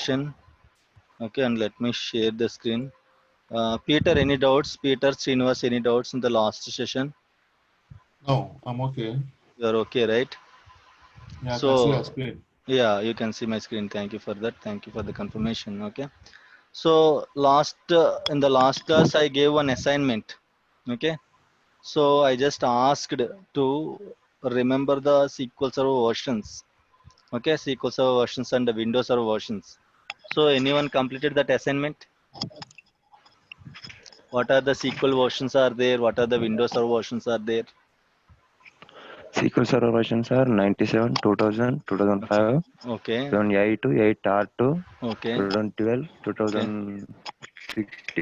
session. Okay, and let me share the screen. Peter, any doubts? Peter, Srinivas, any doubts in the last session? No, I'm okay. You are okay, right? Yeah, I can see your So, screen. yeah, you can see my screen. Thank you for that. Thank you for the confirmation. Okay. So, in the last class, I gave one assignment. Okay. So, I just asked to remember the SQL Server versions. Okay, SQL Server versions and the Windows Server versions. So, anyone completed that assignment? What are the SQL versions are there? What are the Windows Server versions are there? SQL Server versions are 97, 2000, Okay. 2005, Okay. 2008 to 8R2, Okay. 2012, Okay. 2016,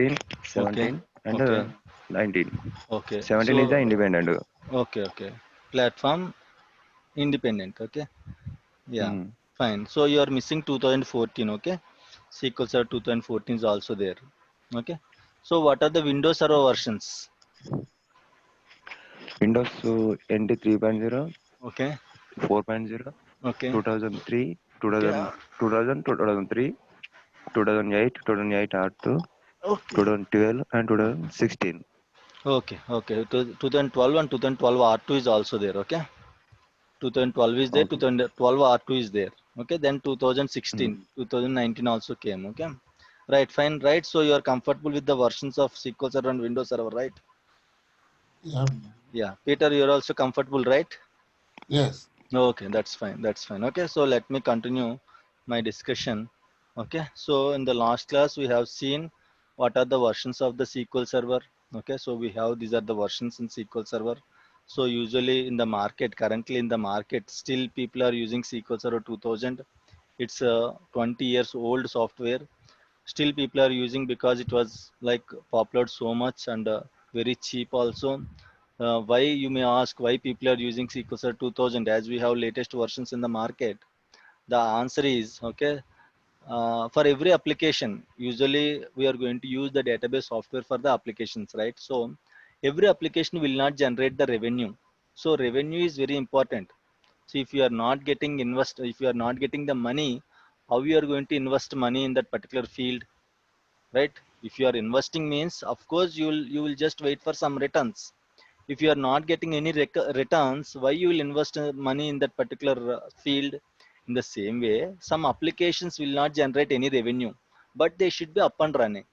Okay. 17, and Okay. 19. Okay. 17 is the So, independent. okay. Okay. Platform independent. Okay. Yeah. Hmm. Fine. So you are missing 2014. Okay. SQL Server 2014 is also there. Okay. So what are the Windows Server versions? Windows NT 3.0, Okay. 4.0, Okay. 2003, Okay. 2000, 2000, 2003, 2008, 2008 R2, Okay. 2012, and 2016. Okay. Okay. 2012 and 2012 R2 is also there. Okay. 2012 is there. Okay. 2012 R2 is there. Okay. Then 2016, Hmm. 2019 also came. Okay. Right. Fine. Right. So you are comfortable with the versions of SQL Server and Windows Server, right? Yeah. Yeah. Peter, you are also comfortable, right? Yes. Okay, that's fine. That's fine. Okay, so let me continue my discussion. Okay, so in the last class we have seen what are the versions of the SQL Server. Okay, so we have these are the versions in SQL Server. So usually in the market, currently in the market, still people are using SQL Server 2000. It's a 20 years old software. Still people are using because it was like popular so much and very cheap also. Why, you may ask, why people are using SQL Server 2000 as we have latest versions in the market? The answer is okay. For every application, usually we are going to use the database software for the applications, right? So every application will not generate the revenue. So revenue is very important. So if you are not getting if you are not getting the money, how you are going to invest money in that particular field, right? If you are investing means, of course, you will just wait for some returns. If you are not getting any returns, why you will invest money in that particular field? In the same way, some applications will not generate any revenue, but they should be up and running.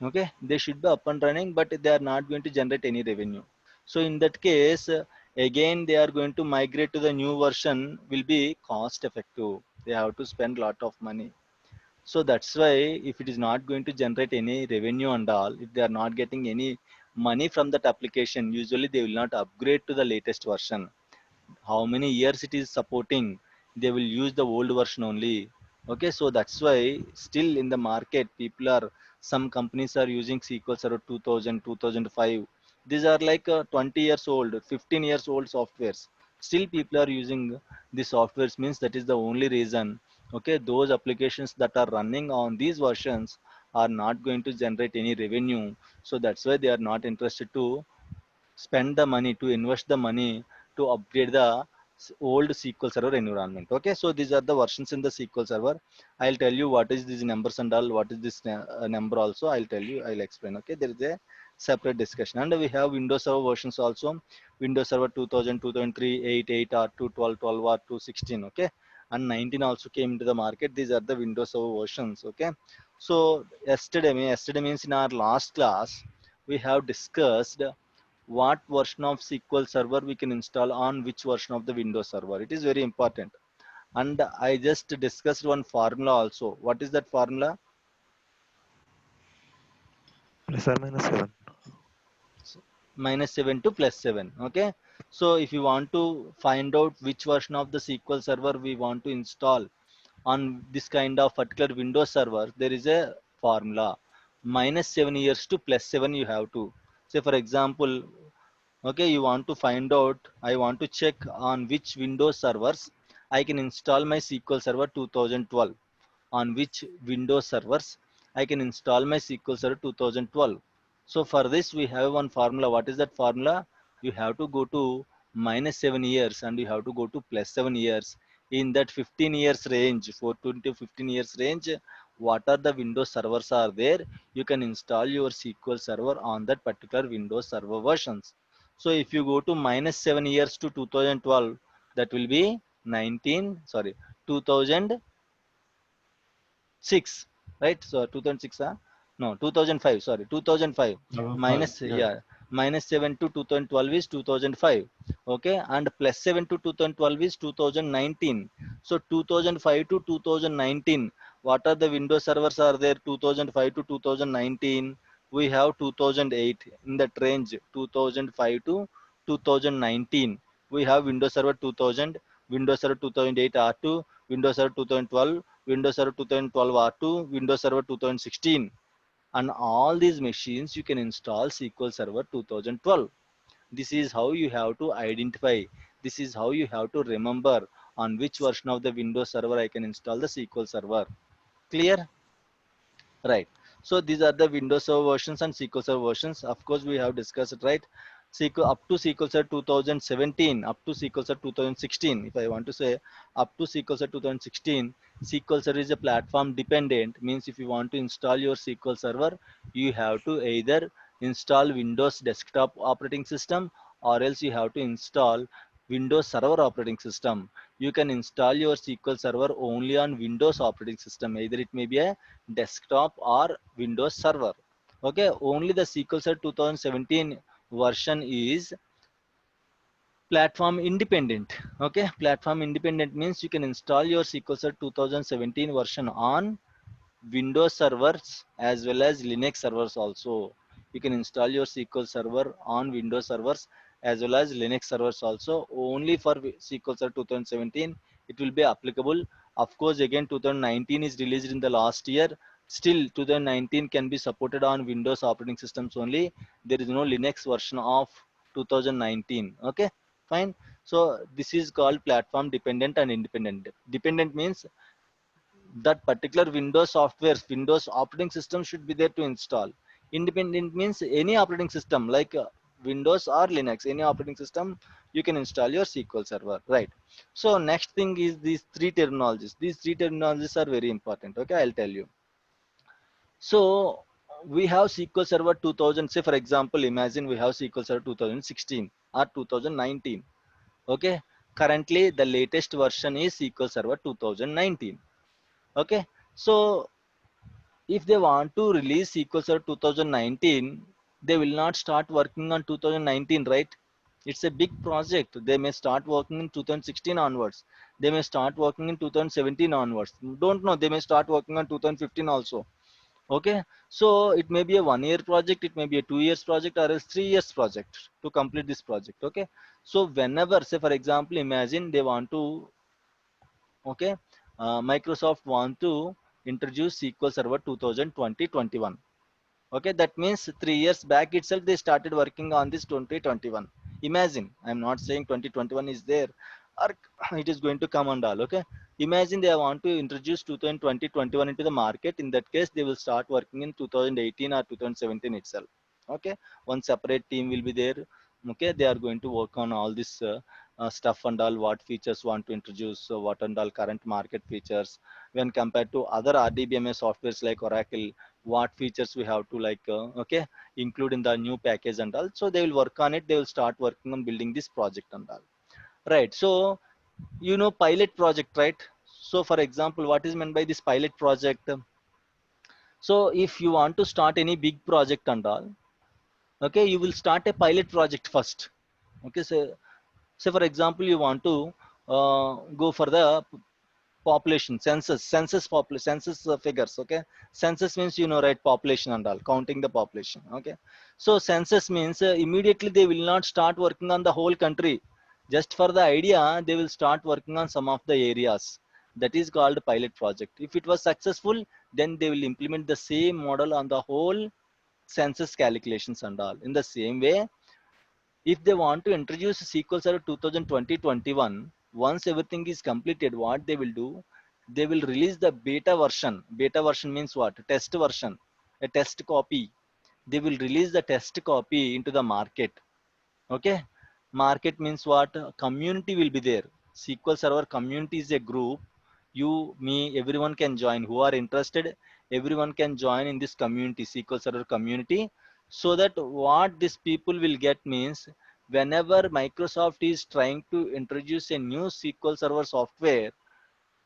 Okay, they should be up and running, but they are not going to generate any revenue. So in that case, again they are going to migrate to the new version, will be cost effective. They have to spend lot of money. So that's why if it is not going to generate any revenue and all, if they are not getting any money from that application, usually they will not upgrade to the latest version. How many years it is supporting, they will use the old version only. Okay, so that's why still in the market, people are, some companies are using SQL Server 2000, 2005. These are like 20 years old, 15 years old softwares. Still people are using the softwares, means that is the only reason. Okay, those applications that are running on these versions are not going to generate any revenue. So that's why they are not interested to spend the money, to invest the money to upgrade the old SQL Server environment. Okay, so these are the versions in the SQL Server. I'll tell you what is these numbers and all, what is this number also. I'll tell you, I'll explain. Okay, there is a separate discussion. And we have Windows Server versions also. Windows Server 2000, 2003, 8, 8 R2, 12, 12 R2, 16. Okay, and 19 also came into the market. These are the Windows Server versions. Okay, so yesterday means in our last class, we have discussed what version of SQL Server we can install on which version of the Windows Server. It is very important. And I just discussed one formula also. What is that formula? Plus or minus 7. -7 to +7. Okay. So if you want to find out which version of the SQL Server we want to install on this kind of particular Windows server, there is a formula. -7 years to +7 you have to. Say for example, okay, you want to find out, I want to check on which Windows servers I can install my SQL Server 2012. On which Windows servers I can install my SQL Server 2012. So for this we have one formula. What is that formula? You have to go to -7 years and you have to go to +7 years. in that 15 years range, 14 to 15 years range, what are the Windows servers are there, you can install your SQL Server on that particular Windows Server versions. So if you go to minus 7 years to 2012, that will be 2006, right? So 2006, no, 2005, sorry, 2005 Level 5. minus, Yeah. yeah, minus 7 to 2012 is 2005. Okay, and plus 7 to 2012 is 2019. So 2005 to 2019, what are the Windows servers are there? 2005 to 2019, we have 2008 in that range. 2005 to 2019, we have Windows Server 2000, Windows Server 2008 R2, Windows Server 2012, Windows Server 2012 R2, Windows Server 2016. And all these machines you can install SQL Server 2012. This is how you have to identify. This is how you have to remember on which version of the Windows Server I can install the SQL Server. Clear? Right. So these are the Windows Server versions and SQL Server versions. Of course, we have discussed it, right? SQL up to SQL Server 2017, up to SQL Server 2016. If I want to say up to SQL Server 2016, SQL Server is a platform dependent. Means if you want to install your SQL Server, you have to either install Windows Desktop operating system, or else you have to install Windows Server operating system. You can install your SQL Server only on Windows operating system. Either it may be a desktop or Windows Server. Okay, only the SQL Server 2017 version is platform independent. Okay, platform independent means you can install your SQL Server 2017 version on Windows servers as well as Linux servers also. You can install your SQL Server on Windows servers as well as Linux servers also. Only for SQL Server 2017 it will be applicable. Of course, again 2019 is released in the last year. Still 2019 can be supported on Windows operating systems only. There is no Linux version of 2019. Okay, fine. So this is called platform dependent and independent. Dependent means that particular Windows software, Windows operating system should be there to install. Independent means any operating system like Windows or Linux, any operating system, you can install your SQL Server, right? So next thing is these three terminologies. These three terminologies are very important. Okay, I'll tell you. So we have SQL Server 2000. Say for example, imagine we have SQL Server 2016 or 2019. Okay, currently the latest version is SQL Server 2019. Okay, so if they want to release SQL Server 2019, they will not start working on 2019, right? It's a big project. They may start working in 2016 onwards. They may start working in 2017 onwards. Don't know. They may start working on 2015 also. Okay, so it may be a 1 year project. It may be a 2 years project or a 3 years project to complete this project. Okay, so whenever, say for example, imagine they want to, okay, Microsoft want to introduce SQL Server 2020-21. Okay, that means 3 years back itself they started working on this 2021. Imagine, I'm not saying 2021 is there or it is going to come and all. Okay, imagine they want to introduce 2020-21 into the market. In that case, they will start working in 2018 or 2017 itself. Okay, one separate team will be there. Okay, they are going to work on all this stuff and all, what features want to introduce, so what and all current market features when compared to other RDBMS softwares like Oracle, what features we have to like okay, include in the new package and all. So they will work on it. They will start working on building this project and all, right? So you know pilot project, right? So for example, what is meant by this pilot project? So if you want to start any big project and all, okay, you will start a pilot project first. Okay, so say for example you want to go for the population census figures. Okay, census means, you know, right, population and all, counting the population. Okay, so census means immediately they will not start working on the whole country. Just for the idea, they will start working on some of the areas. That is called pilot project. If it was successful, then they will implement the same model on the whole census calculations and all. In the same way, if they want to introduce SQL Server 2020-21, once everything is completed, what they will do, they will release the beta version. Beta version means what? Test version, a test copy. They will release the test copy into the market. Okay, market means what? Community will be there. SQL Server community is a group. You, me, everyone can join. Who are interested, everyone can join in this community, SQL Server community. So that what these people will get means, whenever Microsoft is trying to introduce a new SQL Server software,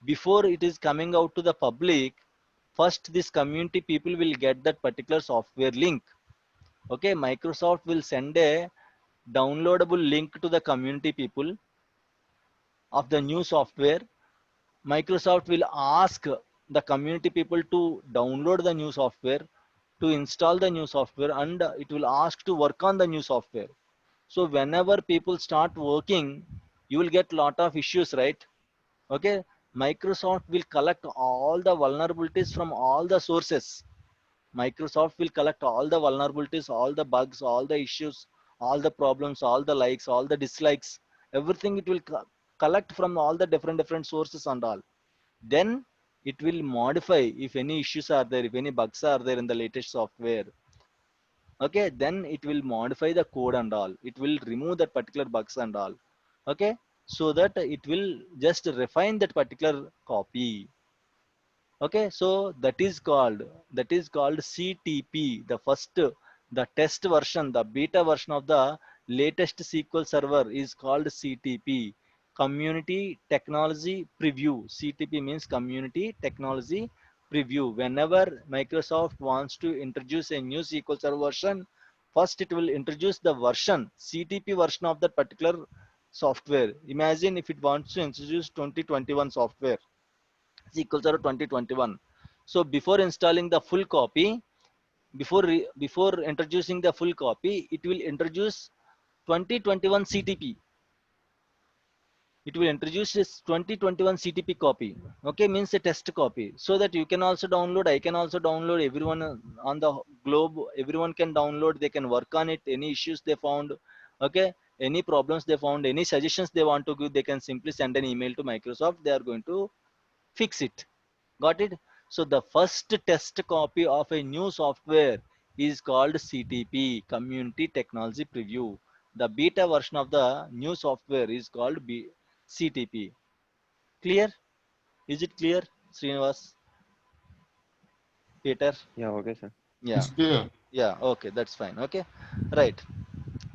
before it is coming out to the public, first this community people will get that particular software link. Okay, Microsoft will send a downloadable link to the community people of the new software. Microsoft will ask the community people to download the new software, to install the new software, and it will ask to work on the new software. So whenever people start working, you will get lot of issues, right? Okay, Microsoft will collect all the vulnerabilities from all the sources. Microsoft will collect all the vulnerabilities, all the bugs, all the issues, all the problems, all the likes, all the dislikes, everything it will collect from all the different sources and all. Then it will modify if any issues are there, if any bugs are there in the latest software. Okay, then it will modify the code and all. It will remove that particular bugs and all. Okay, so that it will just refine that particular copy. Okay, so that is called CTP, the first, the test version, the beta version of the latest SQL Server is called CTP, Community Technology Preview. CTP means Community Technology Preview. Whenever Microsoft wants to introduce a new SQL Server version, first it will introduce the version, CTP version of that particular software. Imagine if it wants to introduce 2021 software, SQL Server 2021. So before installing the full copy, before introducing the full copy, it will introduce 2021 CTP. It will introduce this 2021 CTP copy. Okay, means a test copy, so that you can also download. I can also download. Everyone on the globe, everyone can download. They can work on it. Any issues they found, okay, any problems they found, any suggestions they want to give, they can simply send an email to Microsoft. They are going to fix it. Got it? So the first test copy of a new software is called CTP, Community Technology Preview. The beta version of the new software is called CTP. Clear? Is it clear, Srinivas? Peter? Yeah, okay, sir. Yeah. It's clear. Yeah. Okay, that's fine. Okay. Right.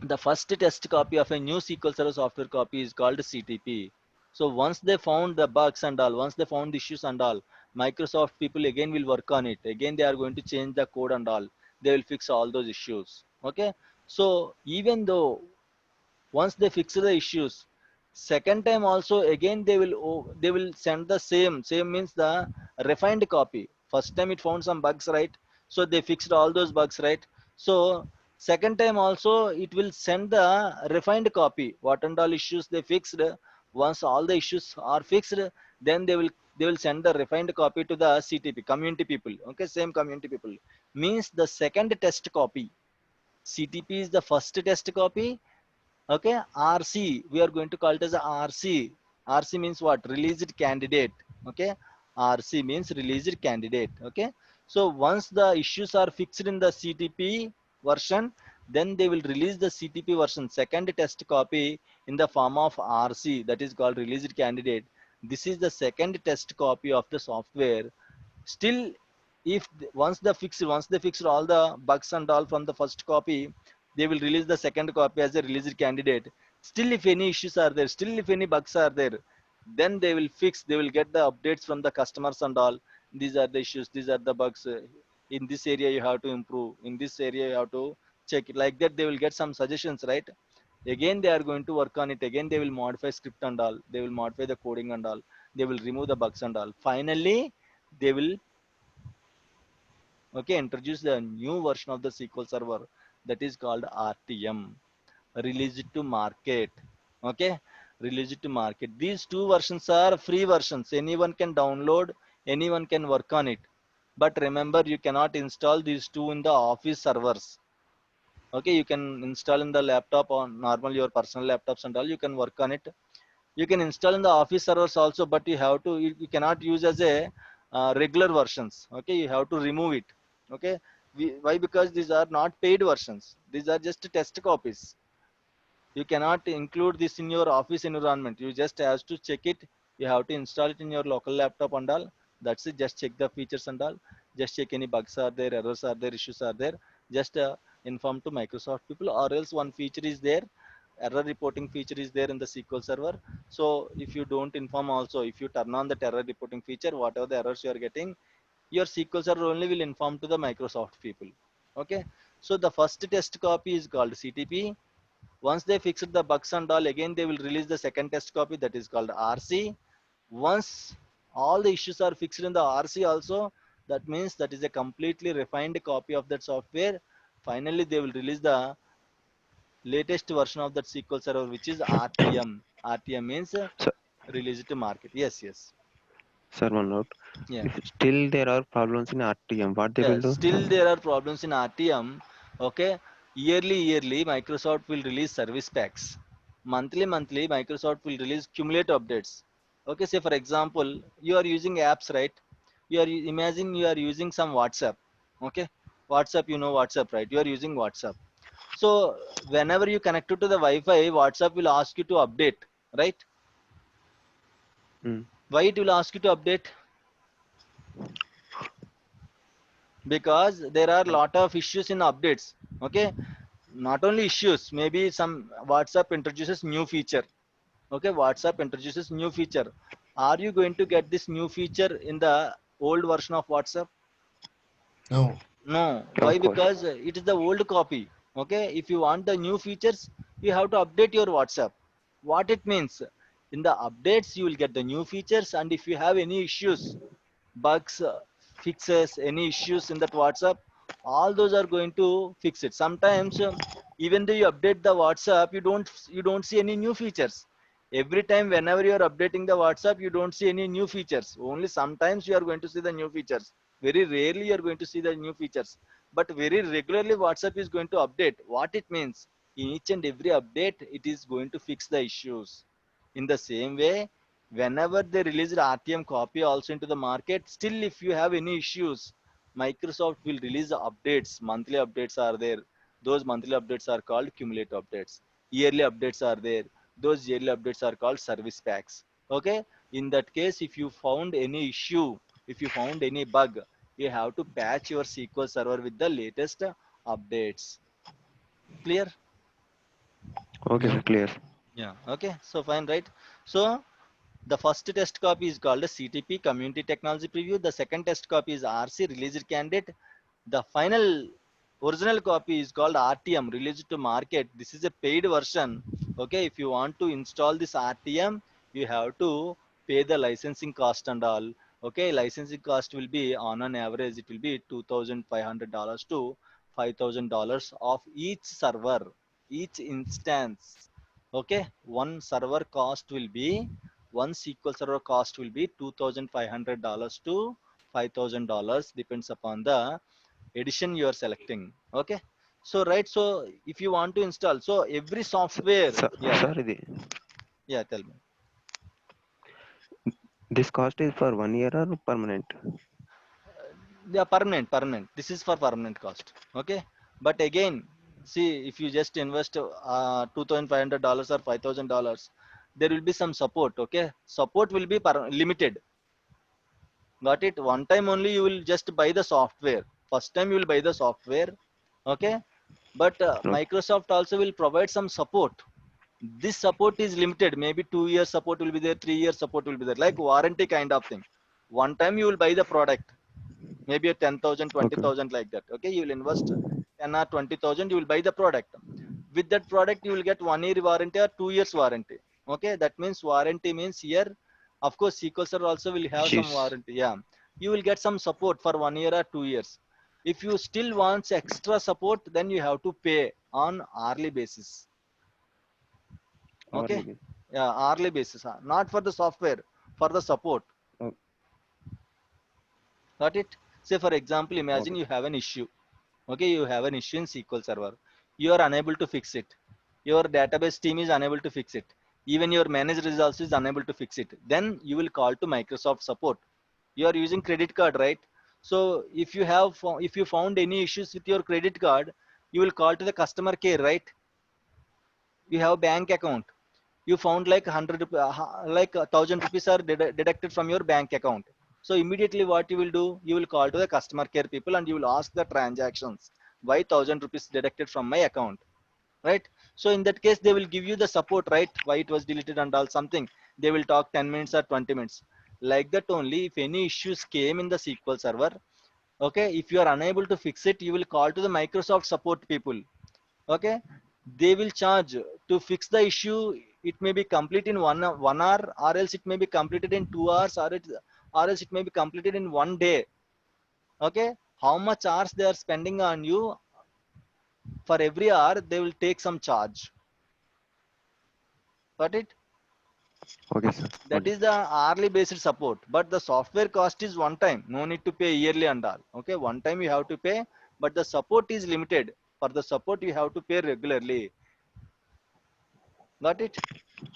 The first test copy of a new SQL Server software copy is called CTP. So once they found the bugs and all, once they found the issues and all, Microsoft people again will work on it. Again, they are going to change the code and all. They will fix all those issues. Okay. So even though once they fix the issues, second time also again they will send the same means the refined copy. First time it found some bugs, right? So they fixed all those bugs, right? So second time also it will send the refined copy, what and all issues they fixed. Once all the issues are fixed, then they will send the refined copy to the CTP, community people. Okay, same community people, means the second test copy. CTP is the first test copy. Okay, RC, we are going to call it as a RC. RC means what? Released candidate. Okay, RC means released candidate. Okay, so once the issues are fixed in the CTP version, then they will release the CTP version second test copy in the form of RC, that is called released candidate. This is the second test copy of the software. Still, if once they fixed all the bugs and all from the first copy, they will release the second copy as a released candidate. Still, if any issues are there, still if any bugs are there, then they will get the updates from the customers and all. These are the issues, these are the bugs, in this area you have to improve, in this area you have to check it, like that they will get some suggestions, right? Again they are going to work on it. Again they will modify script and all, they will modify the coding and all, they will remove the bugs and all. Finally they will, okay, introduce the new version of the SQL Server, that is called RTM, release it to market. Okay, release it to market. These two versions are free versions, anyone can download, anyone can work on it. But remember, you cannot install these two in the office servers. Okay, you can install in the laptop or normal your personal laptops and all, you can work on it. You can install in the office servers also, but you cannot use as a regular versions. Okay, you have to remove it. Okay, why? Because these are not paid versions, these are just test copies. You cannot include this in your office environment. You just have to check it. You have to install it in your local laptop and all. That's it. Just check the features and all. Just check any bugs are there, errors are there, issues are there. Just inform to Microsoft people, or else one feature is there. Error reporting feature is there in the SQL Server. So if you don't inform also, if you turn on that error reporting feature, whatever the errors you are getting, your SQL Server only will inform to the Microsoft people. Okay. So the first test copy is called CTP. Once they fixed the bugs and all, again they will release the second test copy, that is called RC. Once all the issues are fixed in the RC also, that means that is a completely refined copy of that software. Finally, they will release the latest version of that SQL Server, which is RTM. RTM means Sir, released to market. Yes, yes. sir, one note. Yeah. If still there are problems in RTM, what they will Yes, do? still there are problems in RTM. Okay. Yearly, Microsoft will release service packs. Monthly, Microsoft will release cumulative updates. Okay, say for example, you are using apps, right? Imagine you are using some WhatsApp. Okay, WhatsApp, you know WhatsApp, right? You are using WhatsApp. So whenever you connect to the Wi-Fi, WhatsApp will ask you to update, right? Mm. Why it will ask you to update? Because there are a lot of issues in updates. Okay, not only issues, maybe some WhatsApp introduces new feature. Okay, WhatsApp introduces new feature. Are you going to get this new feature in the old version of WhatsApp? No. No. Why? Of course. Because it is the old copy. Okay, if you want the new features, you have to update your WhatsApp. What it means, in the updates you will get the new features, and if you have any issues, bugs, fixes, any issues in that WhatsApp, all those are going to fix it. Sometimes even though you update the WhatsApp, you don't see any new features. Every time whenever you are updating the WhatsApp, you don't see any new features. Only sometimes you are going to see the new features. Very rarely you are going to see the new features. But very regularly WhatsApp is going to update. What it means, in each and every update, it is going to fix the issues. In the same way, whenever they release RTM copy also into the market, still if you have any issues, Microsoft will release the updates. Monthly updates are there. Those monthly updates are called cumulative updates. Yearly updates are there. Those yearly updates are called service packs. Okay. In that case, if you found any issue, if you found any bug, you have to patch your SQL Server with the latest updates. Clear? Okay, Yeah. sir, clear. Yeah. Okay. So fine, right? So the first test copy is called a CTP, Community Technology Preview. The second test copy is RC, Released Candidate. The final original copy is called RTM, Released to Market. This is a paid version. Okay, if you want to install this RTM, you have to pay the licensing cost and all. Okay, licensing cost will be on an average, it will be $2,500 to $5,000 of each server, each instance. Okay, one SQL Server cost will be $2,500 to $5,000, depends upon the edition you are selecting. Okay, so right, so if you want to install, so every software, Sir, yeah, yeah, sir, yeah, tell me. this cost is for 1 year or permanent? Yeah, permanent, this is for permanent cost. Okay, but again, see, if you just invest $2,500 or $5,000, there will be some support. Okay, support will be limited. Got it? One time only you will just buy the software. First time you will buy the software. Okay, but Okay. Microsoft also will provide some support. This support is limited. Maybe 2 years support will be there, 3 years support will be there, like warranty kind of thing. One time you will buy the product, maybe a 10,000, Okay. 20,000 like that. Okay, you will invest 10 or 20,000, you will buy the product. With that product, you will get 1 year warranty or 2 years warranty. Okay, that means warranty means here, of course, SQL Server also will have some She's warranty. Yeah, you will get some support for 1 year or 2 years. If you still want extra support, then you have to pay on hourly basis. Okay, hourly. yeah, hourly basis, not for the software, for the support. Oh, Got it? Say for example, okay. imagine you have an issue. Okay, you have an issue in SQL Server. You are unable to fix it. Your database team is unable to fix it. Even your manager is also is unable to fix it. Then you will call to Microsoft support. You are using credit card, right? So if you have if you found any issues with your credit card, you will call to the customer care, right? You have bank account. You found like 1,000 rupees are deducted from your bank account. So immediately what you will do? You will call to the customer care people and you will ask the transactions. Why 1,000 rupees deducted from my account? Right? So in that case, they will give you the support, right? Why it was deleted and all something. They will talk 10 minutes or 20 minutes. Like that only, if any issues came in the SQL server, okay, if you are unable to fix it, you will call to the Microsoft support people. Okay, they will charge to fix the issue. It may be complete in 1 hour, or else it may be completed in 2 hours, or else it may be completed in 1 day. Okay, how much hours they are spending on you? For every hour they will take some charge. Got it? Okay, sir. That Okay. is the hourly based support, but the software cost is one time, no need to pay yearly and all. Okay, one time you have to pay, but the support is limited. For the support you have to pay regularly. Got it?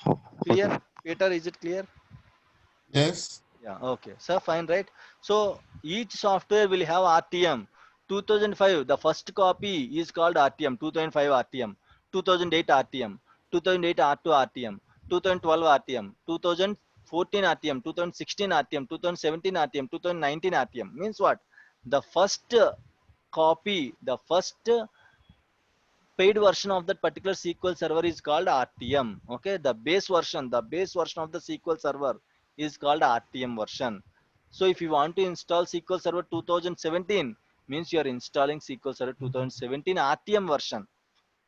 Oh, okay, Clear? sir. Peter, is it clear? Yes. Yeah, okay. So fine, right? So each software will have RTM. 2005, the first copy is called RTM, 2005 RTM, 2008 RTM, 2008 R2 RTM, 2012 RTM, 2014 RTM, 2016 RTM, 2017 RTM, 2019 RTM. Means what? The first copy, the first paid version of that particular SQL server is called RTM. Okay, the base version of the SQL server is called RTM version. So if you want to install SQL Server 2017, means you are installing SQL Server 2017 RTM version.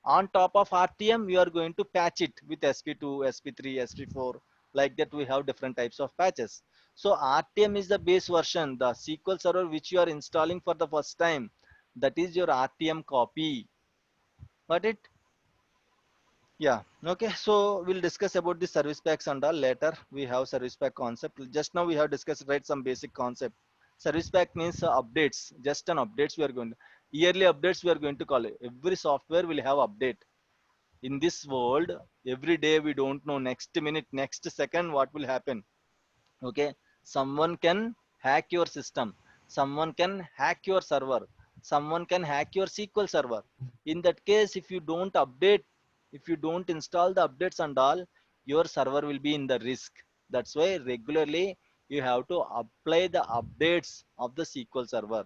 On top of RTM, you are going to patch it with SP2, SP3, SP4. Like that, we have different types of patches. So RTM is the base version, the SQL Server which you are installing for the first time. That is your RTM copy. Got it? Yeah. Okay. So we'll discuss about the service packs and all later. We have service pack concept. Just now we have discussed, right, some basic concept. Service pack means updates. Just an updates we are going to yearly updates we are going to call it. Every software will have update. In this world, every day we don't know next minute, next second what will happen. Okay, someone can hack your system, someone can hack your server, someone can hack your SQL server. In that case, if you don't update, if you don't install the updates and all, your server will be in the risk. That's why regularly you have to apply the updates of the SQL server.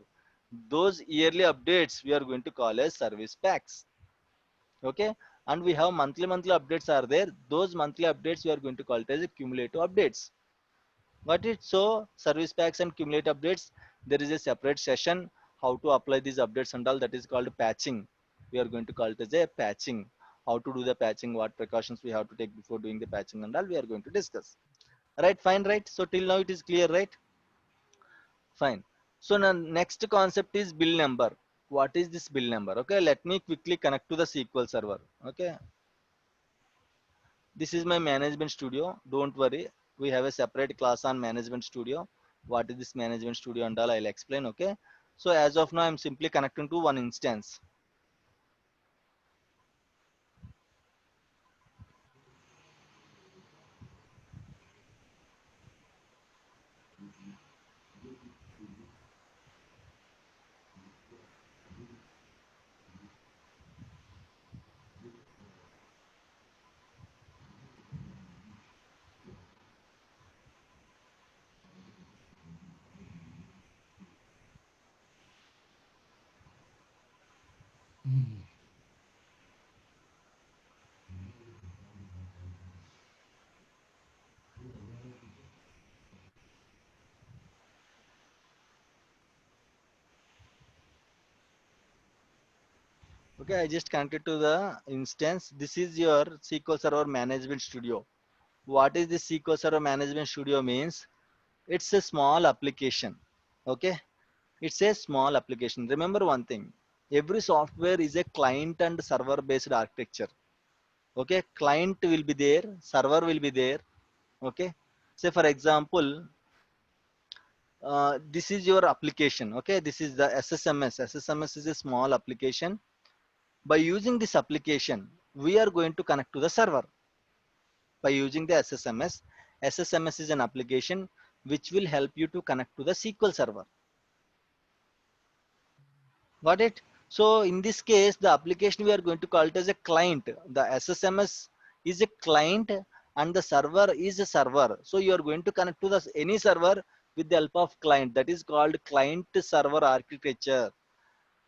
Those yearly updates we are going to call as service packs. Okay, and we have monthly updates are there. Those monthly updates we are going to call it as cumulative updates. Got it? So service packs and cumulative updates, there is a separate session how to apply these updates and all, that is called patching. We are going to call it as a patching. How to do the patching, what precautions we have to take before doing the patching and all, we are going to discuss. Right, fine, right? So till now it is clear, right? Fine. So now next concept is bill number. What is this bill number? Okay, let me quickly connect to the SQL server. Okay, this is my management studio. Don't worry, we have a separate class on management studio. What is this management studio and all, I'll explain. Okay, so as of now I'm simply connecting to one instance. Okay, I just connected to the instance. This is your SQL server management studio. What is this SQL server management studio means? It's a small application. Okay, it's a small application. Remember one thing, every software is a client and server based architecture. Okay, client will be there, server will be there. Okay, say for example, this is your application. Okay, this is the ssms is a small application. By using this application, we are going to connect to the server by using the ssms is an application which will help you to connect to the SQL server. Got it? So in this case, the application we are going to call it as a client. The SSMS is a client and the server is a server. So you are going to connect to the any server with the help of client. That is called client server architecture.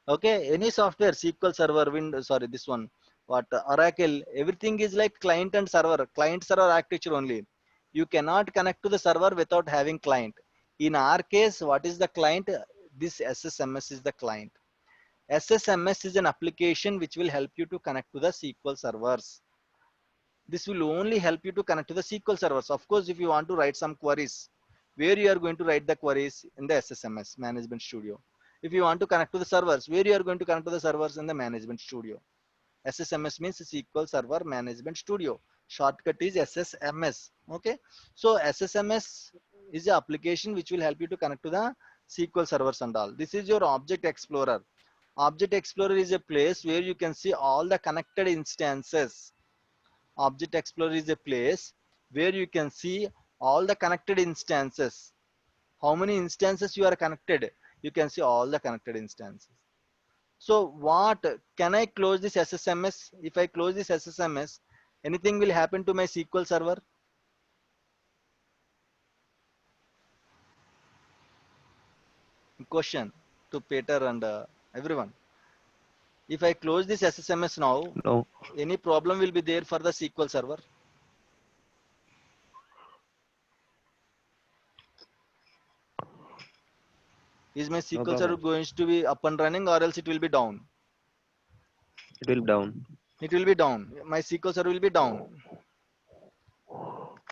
Okay, any software, SQL Server, Windows, sorry, this one, what Oracle, everything is like client and server, client server architecture only. You cannot connect to the server without having client. In our case, what is the client? This SSMS is the client. SSMS is an application which will help you to connect to the SQL servers. This will only help you to connect to the SQL servers. Of course, if you want to write some queries, where you are going to write the queries in the SSMS Management Studio. If you want to connect to the servers, where you are going to connect to the servers in the Management Studio. SSMS means SQL Server Management Studio. Shortcut is SSMS. Okay. So SSMS is the application which will help you to connect to the SQL servers and all. This is your Object Explorer. Object Explorer is a place where you can see all the connected instances. Object Explorer is a place where you can see all the connected instances. How many instances you are connected? You can see all the connected instances. So what can I close this SSMS? If I close this SSMS, anything will happen to my SQL server? Question to Peter and everyone. If I close this SSMS now, No. any problem will be there for the SQL server? Is my No SQL server problem. going to be up and running or else it will be down? It will be down. It will be down. My SQL server will be down.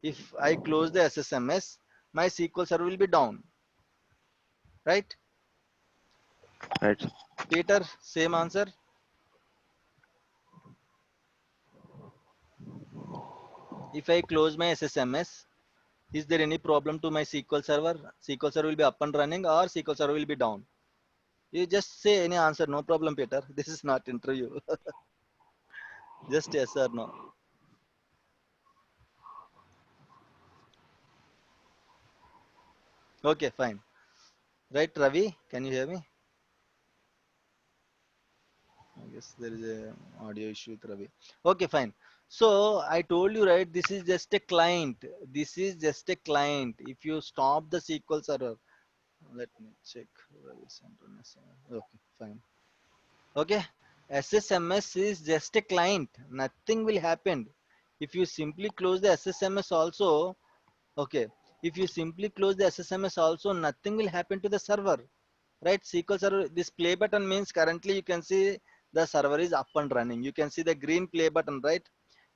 If I close the SSMS, my SQL server will be down. Right? Right. Peter, same answer. If I close my SSMS, is there any problem to my SQL server? SQL server will be up and running or SQL server will be down? You just say any answer, no problem, Peter. This is not interview. Just yes or no. Okay, fine. Right, Ravi? Can you hear me? I guess there is a audio issue with Ravi. Okay, fine. So I told you, right, this is just a client. This is just a client. If you stop the SQL server, let me check. Ravi sent a message. Okay, fine. Okay, SSMS is just a client. Nothing will happen. If you simply close the SSMS also, okay, if you simply close the SSMS also, nothing will happen to the server. Right, SQL server, this play button means currently you can see the server is up and running. You can see the green play button, right?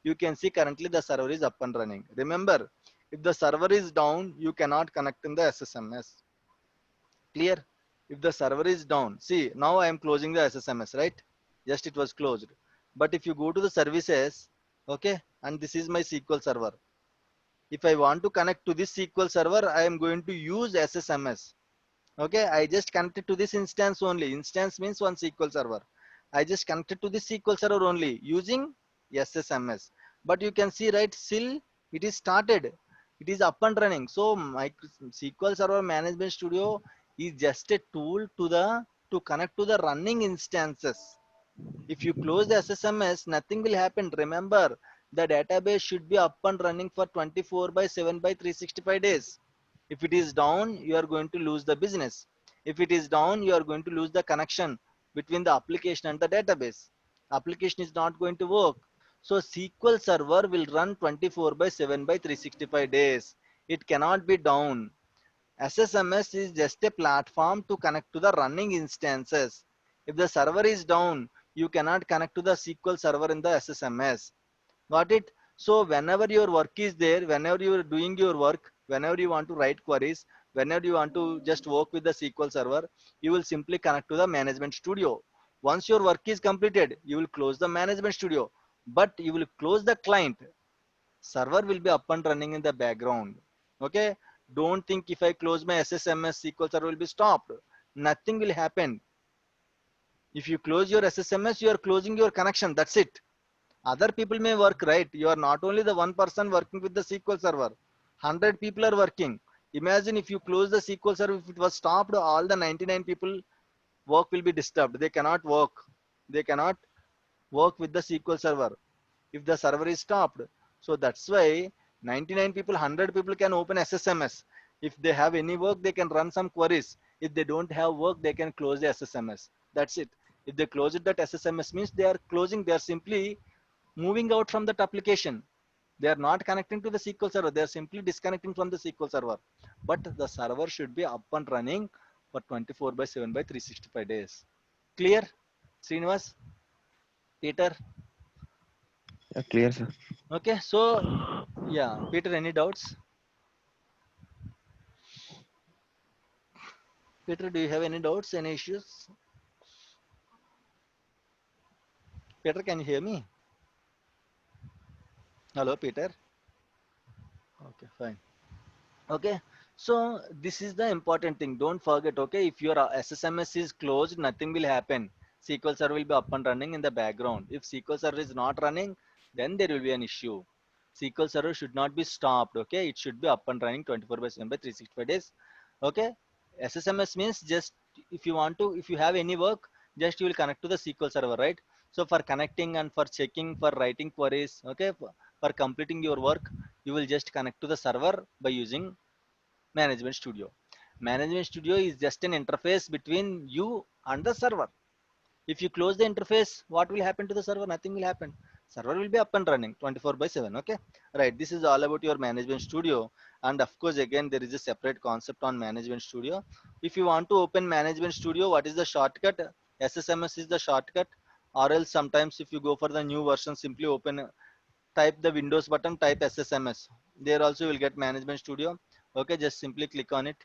You can see currently the server is up and running. Remember, if the server is down, you cannot connect in the SSMS. Clear? If the server is down, see, now I am closing the SSMS, right? Just it was closed. But if you go to the services, okay, and this is my SQL server. If I want to connect to this SQL server, I am going to use SSMS. Okay, I just connected to this instance only. Instance means one SQL server. I just connected to this SQL server only using SSMS. But you can see, right, still it is started. It is up and running. So my SQL Server Management Studio is just a tool to connect to the running instances. If you close the SSMS, nothing will happen. Remember, the database should be up and running for 24 by 7 by 365 days. If it is down, you are going to lose the business. If it is down, you are going to lose the connection between the application and the database. Application is not going to work. So SQL Server will run 24 by 7 by 365 days. It cannot be down. SSMS is just a platform to connect to the running instances. If the server is down, you cannot connect to the SQL server in the SSMS. Got it? So whenever your work is there, whenever you are doing your work, whenever you want to write queries, whenever you want to just work with the SQL server, you will simply connect to the Management Studio. Once your work is completed, you will close the Management Studio, but you will close the client. Server will be up and running in the background. Okay, don't think if I close my SSMS, SQL server will be stopped. Nothing will happen. If you close your SSMS, you are closing your connection. That's it. Other people may work, right? You are not only the one person working with the SQL server. 100 people are working. Imagine if you close the SQL server, if it was stopped, all the 99 people work will be disturbed. They cannot work. They cannot work with the SQL server if the server is stopped. So that's why 99 people, 100 people can open SSMS. If they have any work, they can run some queries. If they don't have work, they can close the SSMS. That's it. If they close it, that SSMS means they are closing. They are simply moving out from that application. They are not connecting to the SQL server. They are simply disconnecting from the SQL server. But the server should be up and running for 24 by 7 by 365 days. Clear? Srinivas? Peter? Yeah, clear, sir. Okay, so yeah, Peter, any doubts? Peter, do you have any doubts, any issues? Peter, can you hear me? Hello, Peter. Okay, fine. Okay, so this is the important thing. Don't forget, okay, if your SSMS is closed, nothing will happen. SQL server will be up and running in the background. If SQL server is not running, then there will be an issue. SQL server should not be stopped, okay? It should be up and running 24 by 7 by 365 days. Okay, SSMS means just if you want to, if you have any work, just you will connect to the SQL server, right? So for connecting and for checking, for writing queries, okay, for completing your work, you will just connect to the server by using Management Studio. Management Studio is just an interface between you and the server. If you close the interface, what will happen to the server? Nothing will happen. Server will be up and running 24 by 7. Okay, right. This is all about your Management Studio. And of course, again, there is a separate concept on Management Studio. If you want to open Management Studio, what is the shortcut? SSMS is the shortcut. Or else sometimes if you go for the new version, simply open, type the Windows button, type SSMS. There also you will get Management Studio. Okay, just simply click on it.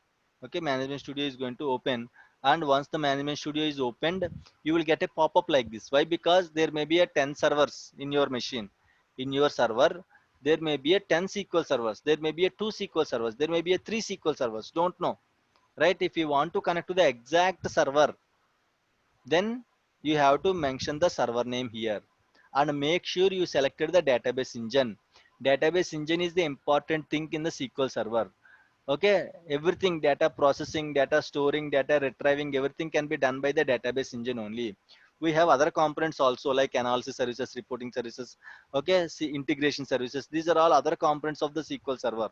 Okay, Management Studio is going to open, and once the Management Studio is opened, you will get a pop-up like this. Why? Because there may be a 10 servers in your machine. In your server, there may be a 10 SQL servers. There may be a 2 SQL servers. There may be a 3 SQL servers. Don't know, right? If you want to connect to the exact server, then you have to mention the server name here and make sure you selected the database engine. Database engine is the important thing in the SQL server. Okay, everything, data processing, data storing, data retrieving, everything can be done by the database engine only. We have other components also like analysis services, reporting services, okay, integration services. These are all other components of the SQL server.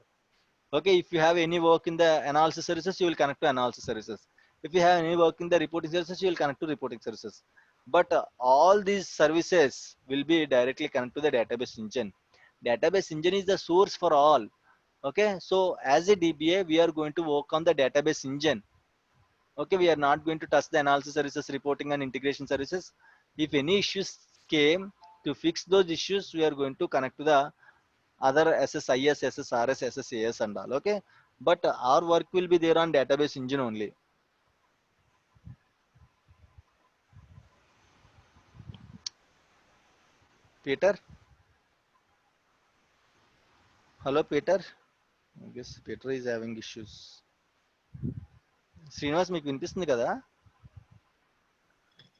Okay, if you have any work in the analysis services, you will connect to analysis services. If you have any work in the reporting services, you will connect to reporting services. But all these services will be directly connected to the database engine. Database engine is the source for all. Okay, so as a DBA, we are going to work on the database engine. Okay, we are not going to touch the analysis services, reporting and integration services. If any issues came, to fix those issues, we are going to connect to the other SSIS, SSRS, SSAS and all. Okay, but our work will be there on database engine only. Peter, hello Peter. I guess Peter is having issues. Srinivas మీకు వినిపిస్తుంది కదా?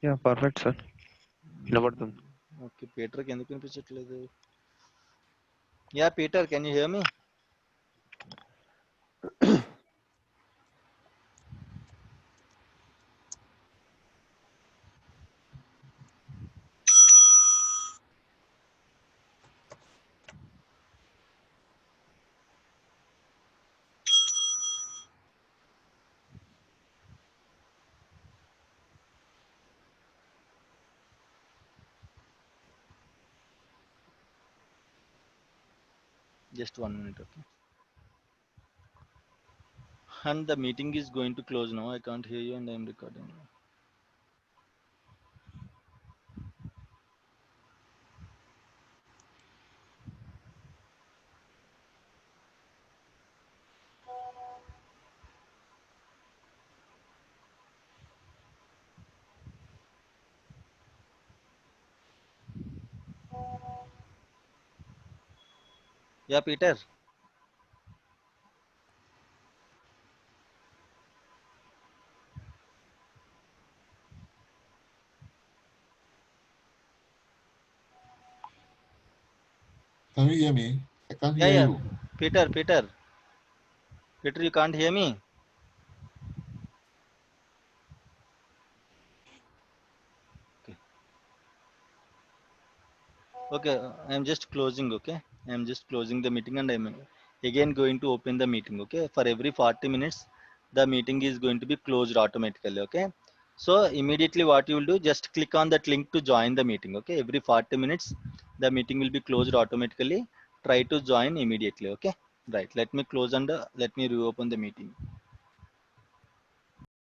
Yeah, perfect, sir. వినబడుతుంది. Okay, పీటర్కి ఎందుకు వినిపించట్లేదు? Yeah Peter, can you here me? Just 1 minute, okay. And the meeting is going to close now. I can't hear you and I'm recording. Yeah, Peter. Can you hear me? I can't Yeah, hear yeah. you. Peter, you can't hear me? Okay, I'm just closing. Okay, I'm just closing the meeting and I'm again going to open the meeting. Okay, for every 40 minutes the meeting is going to be closed automatically. Okay, so immediately what you will do, just click on that link to join the meeting. Okay, every 40 minutes the meeting will be closed automatically. Try to join immediately. Okay, right, let me close and let me reopen the meeting.